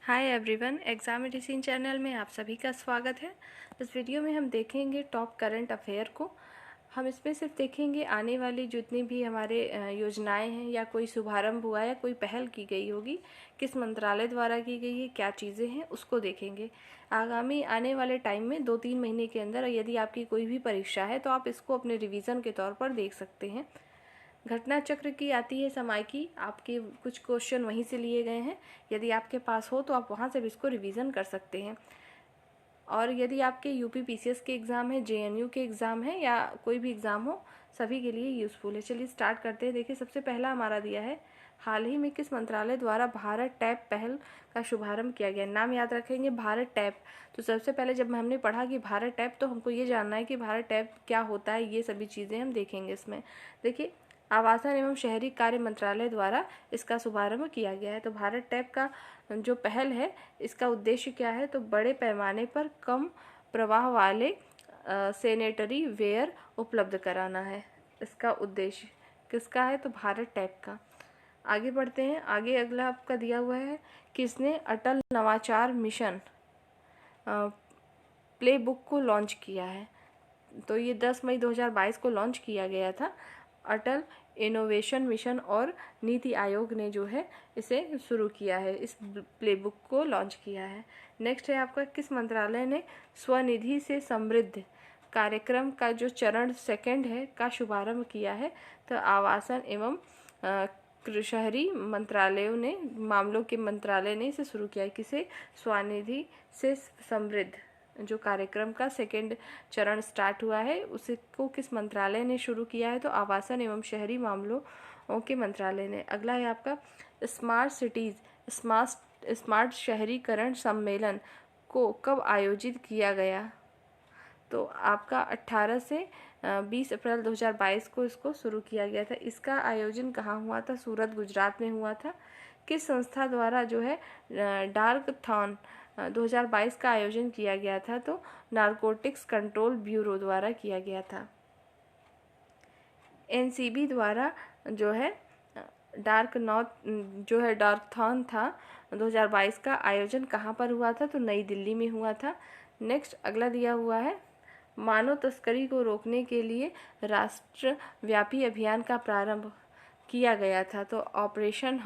Hi everyone, exam medicine channel में आप सभी का स्वागत है। इस वीडियो में हम देखेंगे टॉप करंट अफेयर को। हम इसमें सिर्फ देखेंगे आने वाली जितनी भी हमारे योजनाएं हैं या कोई शुभारंभ हुआ या कोई पहल की गई होगी, किस मंत्रालय द्वारा की गई है, क्या चीज़ें हैं, उसको देखेंगे। आगामी आने वाले टाइम में 2-3 महीने के अंदर यदि आपकी कोई भी परीक्षा है तो आप इसको अपने रिवीजन के तौर पर देख सकते हैं। घटना चक्र की आती है समय की, आपके कुछ क्वेश्चन वहीं से लिए गए हैं। यदि आपके पास हो तो आप वहाँ से भी इसको रिवीजन कर सकते हैं। और यदि आपके यूपी पीसीएस के एग्ज़ाम है, जेएनयू के एग्ज़ाम है या कोई भी एग्ज़ाम हो, सभी के लिए यूज़फुल है। चलिए स्टार्ट करते हैं। देखिए, सबसे पहला हमारा दिया है, हाल ही में किस मंत्रालय द्वारा भारत टैप पहल का शुभारंभ किया गया। नाम याद रखेंगे, भारत टैप। तो सबसे पहले जब हमने पढ़ा कि भारत टैप, तो हमको ये जानना है कि भारत टैप क्या होता है, ये सभी चीज़ें हम देखेंगे इसमें। देखिए, आवासन एवं शहरी कार्य मंत्रालय द्वारा इसका शुभारंभ किया गया है। तो भारत टैप का जो पहल है, इसका उद्देश्य क्या है, तो बड़े पैमाने पर कम प्रवाह वाले सैनिटरी वेयर उपलब्ध कराना है। इसका उद्देश्य किसका है, तो भारत टैप का। आगे बढ़ते हैं। आगे अगला आपका दिया हुआ है, किसने अटल नवाचार मिशन प्ले बुक को लॉन्च किया है। तो ये 10 मई 2022 को लॉन्च किया गया था। अटल इनोवेशन मिशन और नीति आयोग ने जो है इसे शुरू किया है, इस प्लेबुक को लॉन्च किया है। नेक्स्ट है आपका, किस मंत्रालय ने स्वनिधि से समृद्ध कार्यक्रम का जो चरण सेकंड है का शुभारंभ किया है। तो आवासन एवं शहरी मंत्रालयों ने मामलों के मंत्रालय ने इसे शुरू किया है। किसे, स्वनिधि से समृद्ध जो कार्यक्रम का सेकेंड चरण स्टार्ट हुआ है, उसको किस मंत्रालय ने शुरू किया है, तो आवासन एवं शहरी मामलों के मंत्रालय ने। अगला है आपका, स्मार्ट सिटीज स्मार्ट शहरीकरण सम्मेलन को कब आयोजित किया गया। तो आपका 18 से 20 अप्रैल 2022 को इसको शुरू किया गया था। इसका आयोजन कहाँ हुआ था, सूरत, गुजरात में हुआ था। किस संस्था द्वारा जो है डार्क थॉन 2022 का आयोजन किया गया था, तो नारकोटिक्स कंट्रोल ब्यूरो द्वारा किया गया था। एनसीबी द्वारा जो है डार्कथॉन था 2022 का आयोजन कहाँ पर हुआ था, तो नई दिल्ली में हुआ था। नेक्स्ट अगला दिया हुआ है, मानव तस्करी को रोकने के लिए राष्ट्रव्यापी अभियान का प्रारंभ किया गया था। तो ऑपरेशन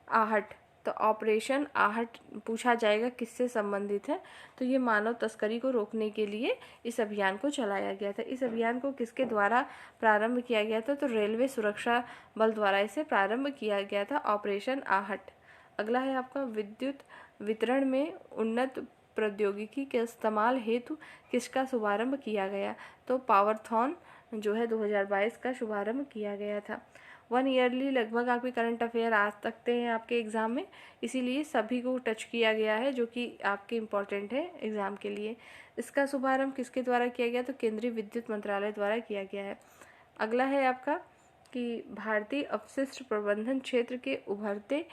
आहट। तो ऑपरेशन आहट पूछा जाएगा किससे संबंधित है, तो ये मानव तस्करी को रोकने के लिए इस अभियान को चलाया गया था। इस अभियान को किसके द्वारा प्रारंभ किया गया था, तो रेलवे सुरक्षा बल द्वारा इसे प्रारंभ किया गया था, ऑपरेशन आहट। अगला है आपका, विद्युत वितरण में उन्नत प्रौद्योगिकी के इस्तेमाल हेतु किसका शुभारंभ किया गया, तो पावरथॉन जो है 2022 का शुभारंभ किया गया था। 1 ईयरली लगभग आपके करंट अफेयर आ सकते हैं आपके एग्ज़ाम में, इसीलिए सभी को टच किया गया है जो कि आपके इम्पोर्टेंट है एग्ज़ाम के लिए। इसका शुभारंभ किसके द्वारा किया गया, तो केंद्रीय विद्युत मंत्रालय द्वारा किया गया है। अगला है आपका कि भारतीय अपशिष्ट प्रबंधन क्षेत्र के उभरते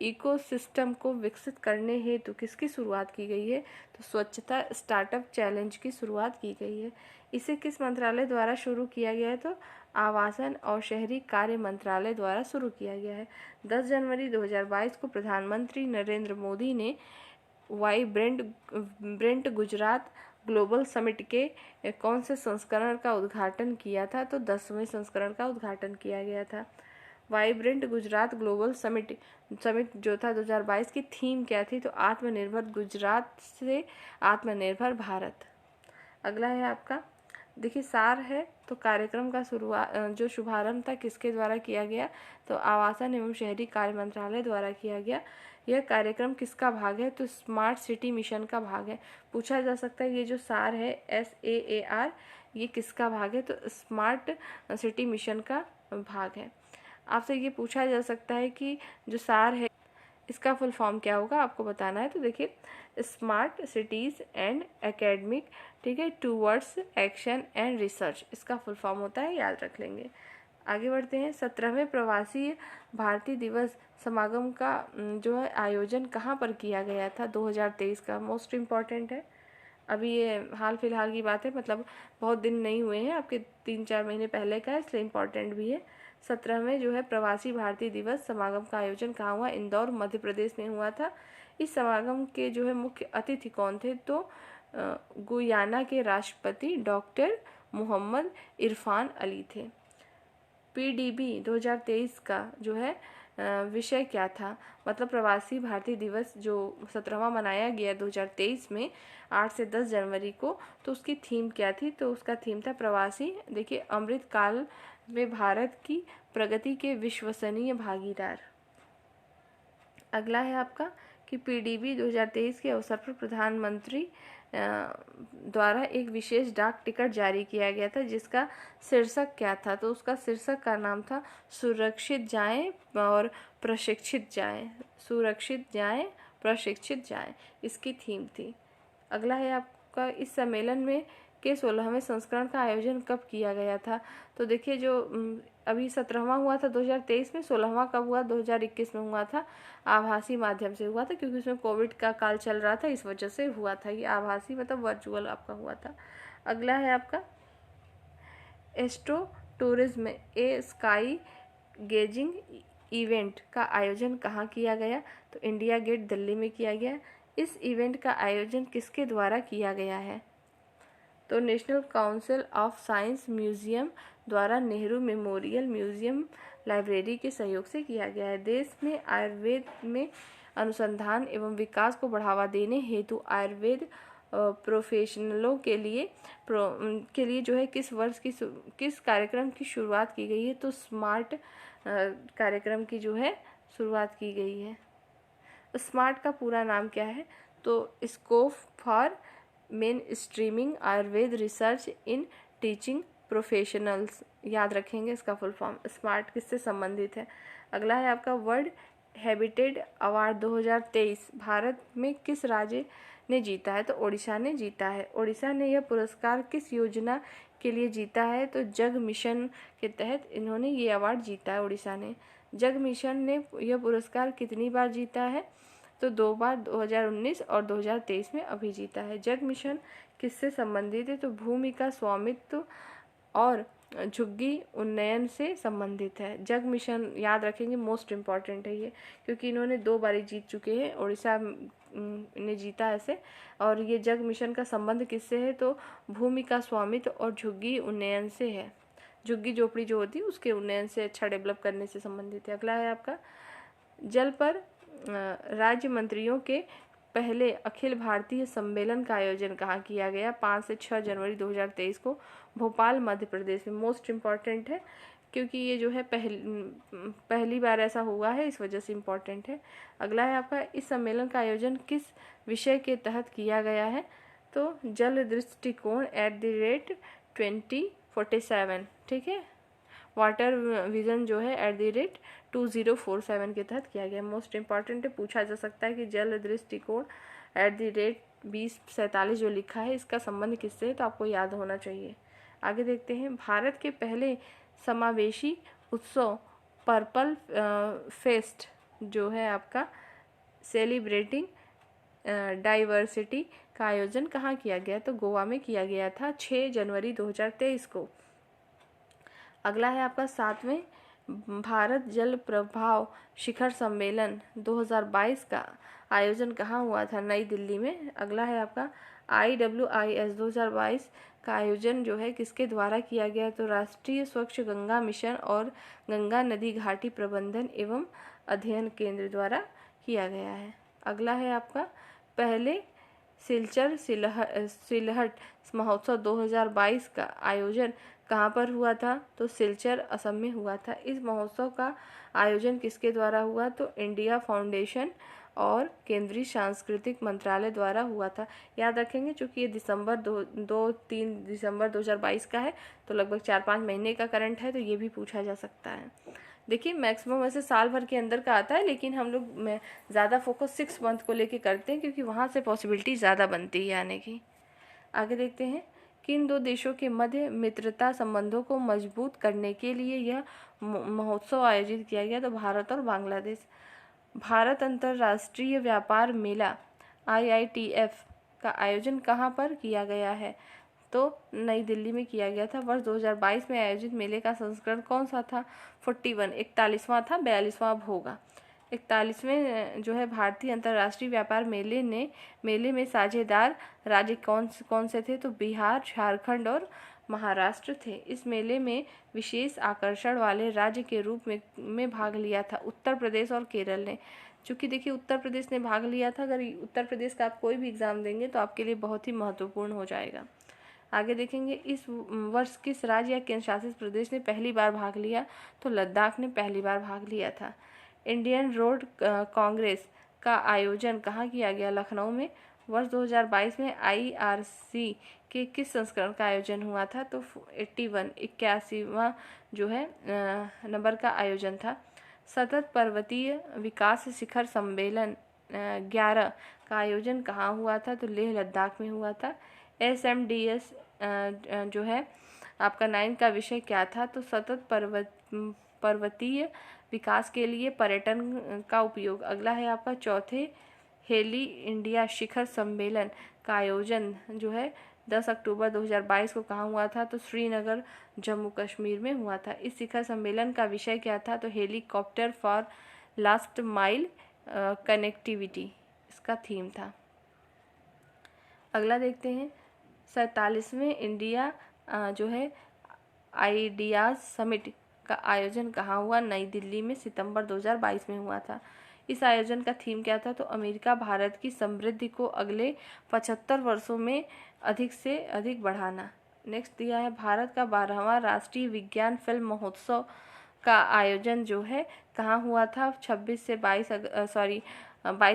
इकोसिस्टम को विकसित करने हेतु किसकी शुरुआत की गई है, तो स्वच्छता स्टार्टअप चैलेंज की शुरुआत की गई है। इसे किस मंत्रालय द्वारा शुरू किया गया है, तो आवासन और शहरी कार्य मंत्रालय द्वारा शुरू किया गया है। 10 जनवरी 2022 को प्रधानमंत्री नरेंद्र मोदी ने वाइब्रेंट गुजरात ग्लोबल समिट के कौन से संस्करण का उद्घाटन किया था, तो 10वें संस्करण का उद्घाटन किया गया था। वाइब्रेंट गुजरात ग्लोबल समिट जो था 2022 की थीम क्या थी, तो आत्मनिर्भर गुजरात से आत्मनिर्भर भारत। अगला है आपका, देखिए सार है, तो कार्यक्रम का जो शुभारंभ था किसके द्वारा किया गया, तो आवासन एवं शहरी कार्य मंत्रालय द्वारा किया गया। यह कार्यक्रम किसका भाग है, तो स्मार्ट सिटी मिशन का भाग है। पूछा जा सकता है ये जो सार है SAAR, ये किसका भाग है, तो स्मार्ट सिटी मिशन का भाग है। आपसे ये पूछा जा सकता है कि जो सार है इसका फुल फॉर्म क्या होगा, आपको बताना है। तो देखिए, स्मार्ट सिटीज़ एंड एकेडमिक, ठीक है, टूवर्ड्स एक्शन एंड रिसर्च, इसका फुल फॉर्म होता है, याद रख लेंगे। आगे बढ़ते हैं। 17वें प्रवासी भारतीय दिवस समागम का जो है आयोजन कहाँ पर किया गया था, 2023 का। मोस्ट इम्पॉर्टेंट है, अभी ये हाल फिलहाल की बात है, मतलब बहुत दिन नहीं हुए हैं, आपके 3-4 महीने पहले का है, इसलिए इम्पॉर्टेंट भी है। 17वें जो है प्रवासी भारतीय दिवस समागम का आयोजन कहाँ हुआ? इंदौर मध्य प्रदेश में हुआ था। इस समागम के जो है मुख्य अतिथि कौन थे? तो गुयाना के राष्ट्रपति डॉक्टर मोहम्मद इरफान अली थे। पीडीबी 2023 का जो है विषय क्या था? मतलब प्रवासी भारतीय दिवस जो 17वां मनाया गया 2023 में 8 से 10 जनवरी को, तो उसकी थीम क्या थी? तो उसका थीम था प्रवासी, देखिए, अमृत काल में भारत की प्रगति के विश्वसनीय भागीदार। अगला है आपका कि पीडीबी 2023 के अवसर पर प्रधानमंत्री द्वारा एक विशेष डाक टिकट जारी किया गया था, जिसका शीर्षक क्या था? तो उसका शीर्षक का नाम था सुरक्षित जाएं और प्रशिक्षित जाएं। सुरक्षित जाएं, प्रशिक्षित जाएं, इसकी थीम थी। अगला है आपका इस सम्मेलन में के 16वें संस्करण का आयोजन कब किया गया था? तो देखिए, जो अभी 17वां हुआ था 2023 में, 16वां कब हुआ? 2021 में हुआ था। आभासी माध्यम से हुआ था, क्योंकि उसमें कोविड का काल चल रहा था, इस वजह से हुआ था। ये आभासी मतलब वर्चुअल आपका हुआ था। अगला है आपका एस्ट्रो टूरिज्म ए स्काई गेजिंग इवेंट का आयोजन कहाँ किया गया? तो इंडिया गेट दिल्ली में किया गया। इस इवेंट का आयोजन किसके द्वारा किया गया है? तो national council of science museum द्वारा नेहरू मेमोरियल म्यूजियम लाइब्रेरी के सहयोग से किया गया है। देश में आयुर्वेद में अनुसंधान एवं विकास को बढ़ावा देने हेतु आयुर्वेद प्रोफेशनलों के लिए जो है किस कार्यक्रम की शुरुआत की गई है? तो स्मार्ट कार्यक्रम की जो है शुरुआत की गई है। स्मार्ट का पूरा नाम क्या है? तो scope for main streaming Ayurveda research in teaching professionals, याद रखेंगे इसका फुल फॉर्म। स्मार्ट किससे संबंधित है? अगला है आपका वर्ल्ड हैबिटेट अवार्ड 2023 भारत में किस राज्य ने जीता है? तो ओडिशा ने जीता है। ओडिशा ने यह पुरस्कार किस योजना के लिए जीता है? तो जग मिशन के तहत इन्होंने ये अवार्ड जीता है ओडिशा ने। जग मिशन ने यह पुरस्कार कितनी बार जीता है? तो 2 बार, 2019 और 2023 में अभी जीता है। जग मिशन किससे संबंधित है? तो भूमि का स्वामित्व और झुग्गी उन्नयन से संबंधित है। जग मिशन याद रखेंगे, मोस्ट इम्पॉर्टेंट है ये, क्योंकि इन्होंने 2 बारी जीत चुके हैं, उड़ीसा ने जीता ऐसे। और ये जग मिशन का संबंध किससे है? तो भूमि का स्वामित्व और झुग्गी उन्नयन से है। झुग्गी झोपड़ी जो होती है उसके उन्नयन से, अच्छा डेवलप करने से संबंधित है। अगला है आपका जल पर राज्य मंत्रियों के पहले अखिल भारतीय सम्मेलन का आयोजन कहाँ किया गया? 5 से 6 जनवरी 2023 को भोपाल मध्य प्रदेश में। मोस्ट इम्पॉर्टेंट है, क्योंकि ये जो है पहली बार ऐसा हुआ है, इस वजह से इम्पॉर्टेंट है। अगला है आपका इस सम्मेलन का आयोजन किस विषय के तहत किया गया है? तो जल दृष्टिकोण @2047, ठीक है। वाटर विजन जो है @2047 के तहत किया गया। मोस्ट इम्पॉर्टेंट है, पूछा जा सकता है कि जल दृष्टिकोण @2047 जो लिखा है इसका संबंध किससे है? तो आपको याद होना चाहिए। आगे देखते हैं भारत के पहले समावेशी उत्सव पर्पल फेस्ट जो है आपका सेलिब्रेटिंग डाइवर्सिटी का आयोजन कहाँ किया गया? तो गोवा में किया गया था 6 जनवरी 2023 को। अगला है आपका 7वें भारत जल प्रभाव शिखर सम्मेलन 2022 का आयोजन कहाँ हुआ था? नई दिल्ली में। अगला है आपका IWIS 2022 का आयोजन जो है किसके द्वारा किया गया? तो राष्ट्रीय स्वच्छ गंगा मिशन और गंगा नदी घाटी प्रबंधन एवं अध्ययन केंद्र द्वारा किया गया है। अगला है आपका पहले सिलचर सिलहट महोत्सव 2022 का आयोजन कहाँ पर हुआ था? तो सिलचर असम में हुआ था। इस महोत्सव का आयोजन किसके द्वारा हुआ? तो इंडिया फाउंडेशन और केंद्रीय सांस्कृतिक मंत्रालय द्वारा हुआ था। याद रखेंगे, चूँकि ये दिसंबर 3 दिसंबर 2022 का है, तो लगभग 4-5 महीने का करंट है, तो ये भी पूछा जा सकता है। देखिए, मैक्सिमम वैसे साल भर के अंदर का आता है, लेकिन हम लोग ज़्यादा फोकस 6 मंथ को लेके करते हैं, क्योंकि वहाँ से पॉसिबिलिटी ज़्यादा बनती है आने की। आगे देखते हैं किन 2 देशों के मध्य मित्रता संबंधों को मजबूत करने के लिए यह महोत्सव आयोजित किया गया? तो भारत और बांग्लादेश। भारत अंतर्राष्ट्रीय व्यापार मेला IITF का आयोजन कहाँ पर किया गया है? तो नई दिल्ली में किया गया था। वर्ष 2022 में आयोजित मेले का संस्करण कौन सा था? 41, 41वां था, 42वां अब होगा। 41वें जो है भारतीय अंतर्राष्ट्रीय व्यापार मेले में साझेदार राज्य कौन से थे? तो बिहार, झारखंड और महाराष्ट्र थे। इस मेले में विशेष आकर्षण वाले राज्य के रूप में भाग लिया था उत्तर प्रदेश और केरल ने। चूँकि देखिए उत्तर प्रदेश ने भाग लिया था, अगर उत्तर प्रदेश का आप कोई भी एग्ज़ाम देंगे तो आपके लिए बहुत ही महत्वपूर्ण हो जाएगा। आगे देखेंगे, इस वर्ष किस राज्य या केंद्र शासित प्रदेश ने पहली बार भाग लिया? तो लद्दाख ने पहली बार भाग लिया था। इंडियन रोड कांग्रेस का आयोजन कहाँ किया गया? लखनऊ में। वर्ष 2022 में IRC के किस संस्करण का आयोजन हुआ था? तो 81वां जो है नंबर का आयोजन था। सतत पर्वतीय विकास शिखर सम्मेलन 11 का आयोजन कहाँ हुआ था? तो लेह लद्दाख में हुआ था। SMDS जो है आपका 9 का विषय क्या था? तो सतत पर्वतीय विकास के लिए पर्यटन का उपयोग। अगला है आपका चौथे हेली इंडिया शिखर सम्मेलन का आयोजन जो है 10 अक्टूबर 2022 को कहाँ हुआ था? तो श्रीनगर, जम्मू कश्मीर में हुआ था। इस शिखर सम्मेलन का विषय क्या था? तो helicopter for last mile connectivity इसका थीम था। अगला देखते हैं, 47वें इंडिया जो है आइडियाज़ समिट का आयोजन कहाँ हुआ? नई दिल्ली में सितंबर 2022 में हुआ था। इस आयोजन का थीम क्या था? तो अमेरिका भारत की समृद्धि को अगले 75 वर्षों में अधिक से अधिक बढ़ाना। नेक्स्ट दिया है, भारत का 12वां राष्ट्रीय विज्ञान फिल्म महोत्सव का आयोजन जो है कहाँ हुआ था? 22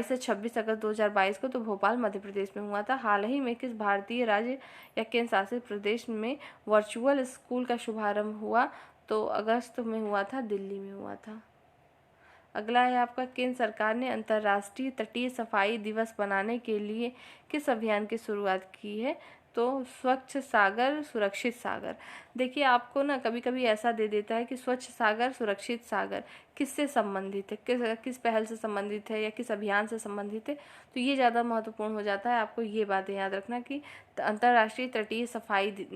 से 26 अगस्त 2022 को, तो भोपाल मध्य प्रदेश में हुआ था। हाल ही में किस भारतीय राज्य या केंद्र शासित प्रदेश में वर्चुअल स्कूल का शुभारंभ हुआ? तो अगस्त में हुआ था, दिल्ली में हुआ था। अगला है आपका, केंद्र सरकार ने अंतर्राष्ट्रीय तटीय सफाई दिवस मनाने के लिए किस अभियान की शुरुआत की है? तो स्वच्छ सागर सुरक्षित सागर। देखिए आपको ना कभी कभी ऐसा दे देता है कि स्वच्छ सागर सुरक्षित सागर किससे संबंधित है, किस पहल से संबंधित है या किस अभियान से संबंधित है, तो ये ज़्यादा महत्वपूर्ण हो जाता है। आपको ये बातें याद रखना कि अंतर्राष्ट्रीय तटीय सफाई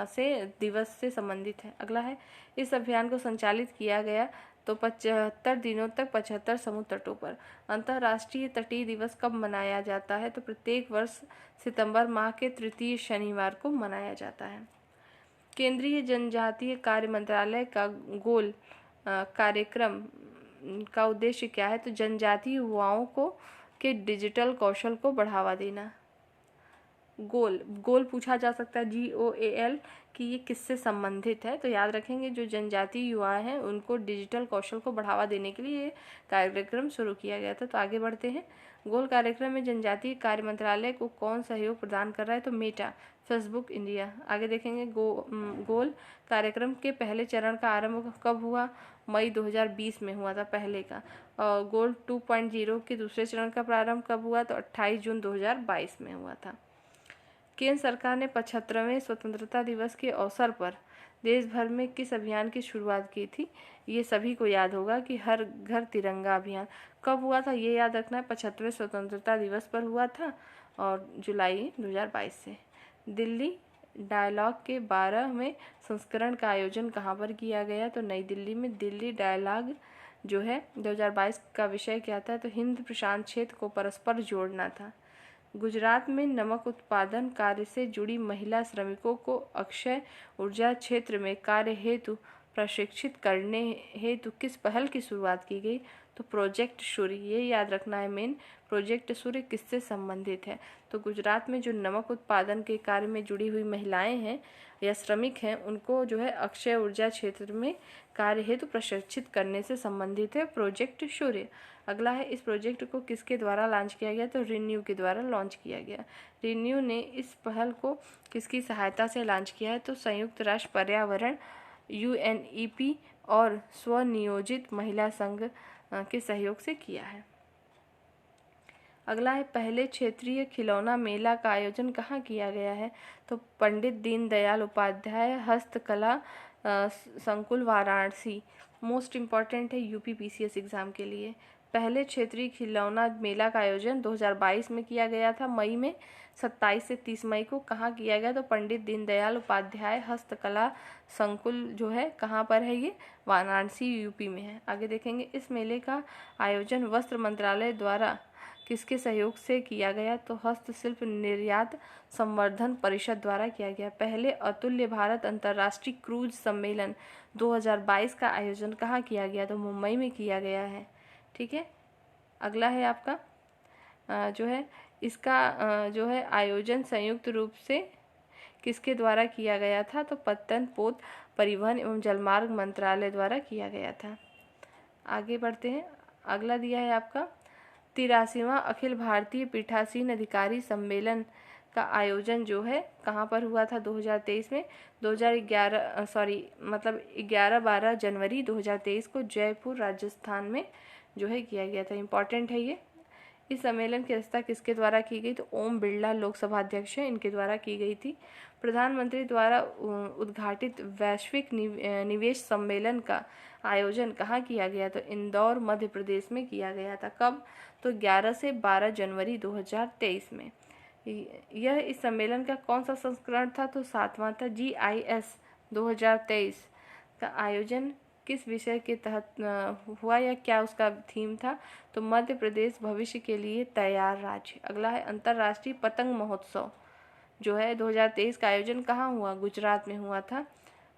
से दिवस से संबंधित है। अगला है, इस अभियान को संचालित किया गया तो 75 दिनों तक 75 समुद्र तटों पर। अंतर्राष्ट्रीय तटीय दिवस कब मनाया जाता है? तो प्रत्येक वर्ष सितंबर माह के तृतीय शनिवार को मनाया जाता है। केंद्रीय जनजातीय कार्य मंत्रालय का गोल कार्यक्रम का उद्देश्य क्या है? तो जनजातीय युवाओं को के डिजिटल कौशल को बढ़ावा देना। गोल पूछा जा सकता है, GOAL, कि ये किससे संबंधित है? तो याद रखेंगे जो जनजातीय युवा हैं उनको डिजिटल कौशल को बढ़ावा देने के लिए ये कार्यक्रम शुरू किया गया था। तो आगे बढ़ते हैं, गोल कार्यक्रम में जनजातीय कार्य मंत्रालय को कौन सहयोग प्रदान कर रहा है? तो मेटा, फेसबुक इंडिया। आगे देखेंगे, गोल कार्यक्रम के पहले चरण का आरंभ कब हुआ? मई 2020 में हुआ था पहले का। और गोल 2.0 के दूसरे चरण का प्रारंभ कब हुआ? तो 28 जून 2022 में हुआ था। केंद्र सरकार ने 75वें स्वतंत्रता दिवस के अवसर पर देश भर में किस अभियान की शुरुआत की थी? ये सभी को याद होगा कि हर घर तिरंगा अभियान। कब हुआ था ये याद रखना है, 75वें स्वतंत्रता दिवस पर हुआ था और जुलाई 2022 से। दिल्ली डायलॉग के 12वें संस्करण का आयोजन कहाँ पर किया गया? तो नई दिल्ली में। दिल्ली डायलॉग जो है 2022 का विषय क्या था? तो हिंद प्रशांत क्षेत्र को परस्पर जोड़ना था। गुजरात में नमक उत्पादन कार्य से जुड़ी महिला श्रमिकों को अक्षय ऊर्जा क्षेत्र में कार्य हेतु प्रशिक्षित करने हेतु किस पहल की शुरुआत की गई? तो प्रोजेक्ट सूर्य। ये याद रखना है मेन, प्रोजेक्ट सूर्य किससे संबंधित है? तो गुजरात में जो नमक उत्पादन के कार्य में जुड़ी हुई महिलाएं हैं या श्रमिक हैं उनको जो है अक्षय ऊर्जा क्षेत्र में कार्य हेतु प्रशिक्षित करने से संबंधित है प्रोजेक्ट सूर्य। अगला है, इस प्रोजेक्ट को किसके द्वारा लॉन्च किया गया? तो रिन्यू के द्वारा लॉन्च किया गया। रिन्यू ने इस पहल को किसकी सहायता से लॉन्च किया है? तो संयुक्त राष्ट्र पर्यावरण UNEP और स्वनियोजित महिला संघ के सहयोग से किया है। अगला है, पहले क्षेत्रीय खिलौना मेला का आयोजन कहाँ किया गया है? तो पंडित दीनदयाल उपाध्याय हस्तकला संकुल वाराणसी। मोस्ट इम्पॉर्टेंट है UP PCS एग्ज़ाम के लिए। पहले क्षेत्रीय खिलौना मेला का आयोजन 2022 में किया गया था, मई में 27 से 30 मई को। कहाँ किया गया? तो पंडित दीनदयाल उपाध्याय हस्तकला संकुल जो है कहाँ पर है? ये वाराणसी यूपी में है। आगे देखेंगे, इस मेले का आयोजन वस्त्र मंत्रालय द्वारा किसके सहयोग से किया गया? तो हस्तशिल्प निर्यात संवर्धन परिषद द्वारा किया गया। पहले अतुल्य भारत अंतर्राष्ट्रीय क्रूज सम्मेलन 2022 का आयोजन कहाँ किया गया? तो मुंबई में किया गया है। ठीक है, अगला है आपका जो है इसका जो है आयोजन संयुक्त रूप से किसके द्वारा किया गया था? तो पत्तन पोत परिवहन एवं जलमार्ग मंत्रालय द्वारा किया गया था। आगे बढ़ते हैं, अगला दिया है आपका 83वां अखिल भारतीय पीठासीन अधिकारी सम्मेलन का आयोजन जो है कहाँ पर हुआ था? 2023 में 11-12 जनवरी 2023 को जयपुर राजस्थान में जो है किया गया था। इम्पॉर्टेंट है ये। इस सम्मेलन की अध्यक्षता किसके द्वारा की गई? तो ओम बिरला लोकसभा अध्यक्ष हैं, इनके द्वारा की गई थी। प्रधानमंत्री द्वारा उद्घाटित वैश्विक निवेश सम्मेलन का आयोजन कहाँ किया गया? तो इंदौर मध्य प्रदेश में किया गया था। कब? तो 11 से 12 जनवरी 2023 में। यह इस सम्मेलन का कौन सा संस्करण था? तो 7वां था। GIS 2023 का आयोजन किस विषय के तहत हुआ या क्या उसका थीम था? तो मध्य प्रदेश भविष्य के लिए तैयार राज्य। अगला है अंतर्राष्ट्रीय पतंग महोत्सव जो है 2023 का आयोजन कहाँ हुआ? गुजरात में हुआ था।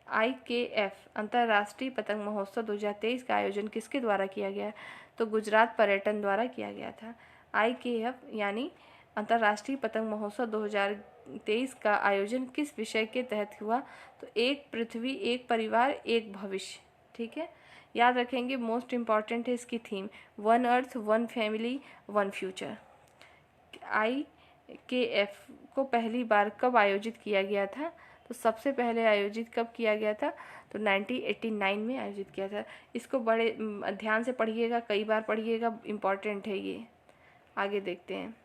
IKF अंतर्राष्ट्रीय पतंग महोत्सव 2023 का आयोजन किसके द्वारा किया गया? तो गुजरात पर्यटन द्वारा किया गया था। IKF यानी अंतर्राष्ट्रीय पतंग महोत्सव 2023 का आयोजन किस विषय के तहत हुआ? तो एक पृथ्वी एक परिवार एक भविष्य। ठीक है, याद रखेंगे, मोस्ट इम्पॉर्टेंट है इसकी theme, one earth one family one future. IKF को पहली बार कब आयोजित किया गया था? तो सबसे पहले आयोजित कब किया गया था? तो 1989 में आयोजित किया था। इसको बड़े ध्यान से पढ़िएगा, कई बार पढ़िएगा, इम्पॉर्टेंट है ये। आगे देखते हैं,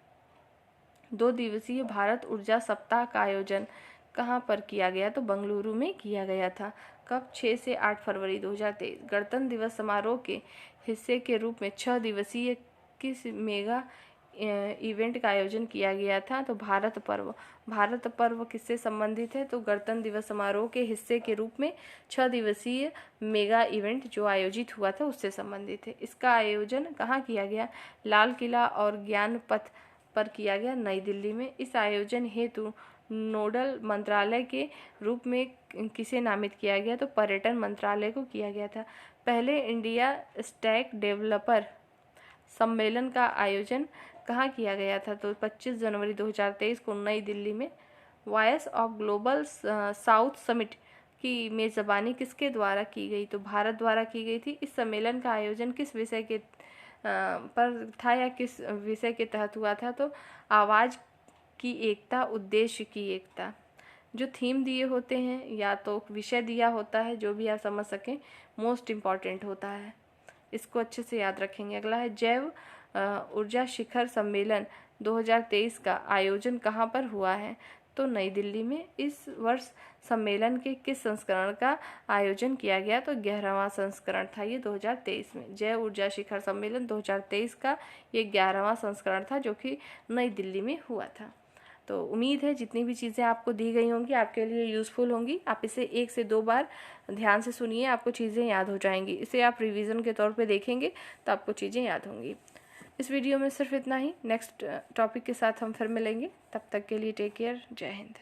2 दिवसीय भारत ऊर्जा सप्ताह का आयोजन कहाँ पर किया गया? तो बेंगलुरु में किया गया था। कब? 6 से 8 फरवरी 2023। गणतंत्र दिवस समारोह के हिस्से के रूप में 6 दिवसीय किस मेगा इवेंट का आयोजन किया गया था? तो भारत पर्व। भारत पर्व किससे संबंधित है? तो गणतंत्र दिवस समारोह के हिस्से के रूप में 6 दिवसीय मेगा इवेंट जो आयोजित हुआ था उससे संबंधित है। इसका आयोजन कहाँ किया गया? लाल किला और ज्ञान पथ पर किया गया, नई दिल्ली में। इस आयोजन हेतु नोडल मंत्रालय के रूप में किसे नामित किया गया? तो पर्यटन मंत्रालय को किया गया था। पहले इंडिया स्टैक डेवलपर सम्मेलन का आयोजन कहाँ किया गया था? तो 25 जनवरी 2023 को नई दिल्ली में। Voice of global south summit की मेज़बानी किसके द्वारा की गई? तो भारत द्वारा की गई थी। इस सम्मेलन का आयोजन किस विषय के पर था या किस विषय के तहत हुआ था? तो आवाज़ की एकता उद्देश्य की एकता। जो थीम दिए होते हैं या तो विषय दिया होता है, जो भी आप समझ सकें, मोस्ट इम्पॉर्टेंट होता है, इसको अच्छे से याद रखेंगे। अगला है जैव ऊर्जा शिखर सम्मेलन 2023 का आयोजन कहाँ पर हुआ है? तो नई दिल्ली में। इस वर्ष सम्मेलन के किस संस्करण का आयोजन किया गया? तो 11वां संस्करण था ये 2023 में। जैव ऊर्जा शिखर सम्मेलन 2023 का ये 11वां संस्करण था जो कि नई दिल्ली में हुआ था। तो उम्मीद है जितनी भी चीज़ें आपको दी गई होंगी आपके लिए यूज़फुल होंगी। आप इसे 1 से 2 बार ध्यान से सुनिए, आपको चीज़ें याद हो जाएंगी। इसे आप रिवीजन के तौर पे देखेंगे तो आपको चीज़ें याद होंगी। इस वीडियो में सिर्फ इतना ही। नेक्स्ट टॉपिक के साथ हम फिर मिलेंगे, तब तक के लिए टेक केयर, जय हिंद।